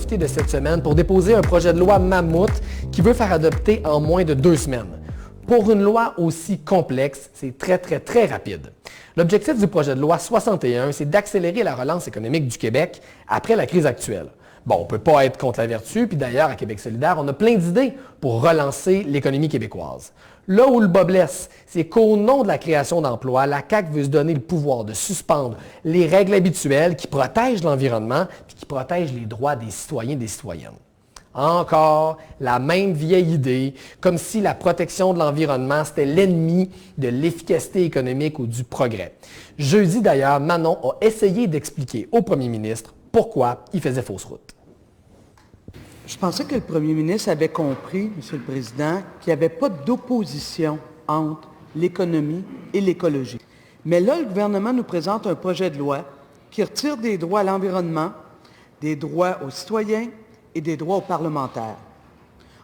profité de cette semaine pour déposer un projet de loi mammouth qui veut faire adopter en moins de 2 semaines. Pour une loi aussi complexe, c'est très rapide. L'objectif du projet de loi 61, c'est d'accélérer la relance économique du Québec après la crise actuelle. Bon, on ne peut pas être contre la vertu, puis d'ailleurs, à Québec solidaire, on a plein d'idées pour relancer l'économie québécoise. Là où le bas blesse, c'est qu'au nom de la création d'emplois, la CAQ veut se donner le pouvoir de suspendre les règles habituelles qui protègent l'environnement et qui protègent les droits des citoyens et des citoyennes. Encore la même vieille idée, comme si la protection de l'environnement, c'était l'ennemi de l'efficacité économique ou du progrès. Jeudi d'ailleurs, Manon a essayé d'expliquer au premier ministre pourquoi il faisait fausse route. Je pensais que le premier ministre avait compris, Monsieur le Président, qu'il n'y avait pas d'opposition entre l'économie et l'écologie. Mais là, le gouvernement nous présente un projet de loi qui retire des droits à l'environnement, des droits aux citoyens et des droits aux parlementaires.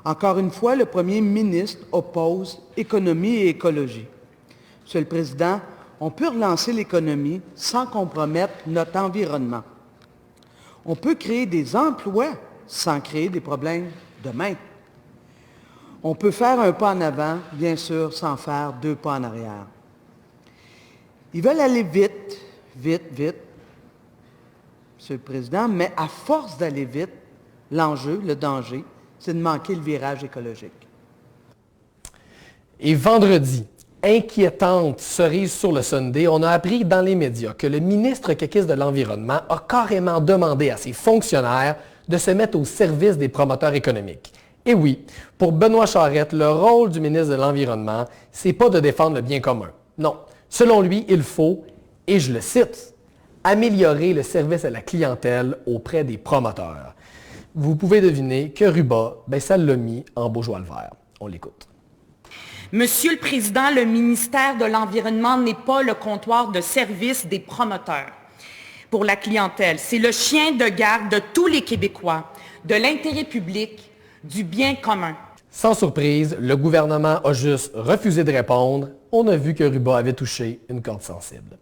Encore une fois, le premier ministre oppose économie et écologie. Monsieur le Président, on peut relancer l'économie sans compromettre notre environnement. On peut créer des emplois sans créer des problèmes demain. On peut faire un pas en avant, bien sûr, sans faire 2 pas en arrière. Ils veulent aller vite, Monsieur le Président, mais à force d'aller vite, l'enjeu, le danger, c'est de manquer le virage écologique. Et vendredi, inquiétante cerise sur le Sunday, on a appris dans les médias que le ministre caquiste de l'Environnement a carrément demandé à ses fonctionnaires de se mettre au service des promoteurs économiques. Et oui, pour Benoît Charette, le rôle du ministre de l'Environnement, c'est pas de défendre le bien commun. Non. Selon lui, il faut, et je le cite, améliorer le service à la clientèle auprès des promoteurs. Vous pouvez deviner que Ruba, ça l'a mis en Beaujois-le-Vert. On l'écoute. Monsieur le Président, le ministère de l'Environnement n'est pas le comptoir de service des promoteurs pour la clientèle. C'est le chien de garde de tous les Québécois, de l'intérêt public, du bien commun. Sans surprise, le gouvernement a juste refusé de répondre. On a vu que Ruba avait touché une corde sensible.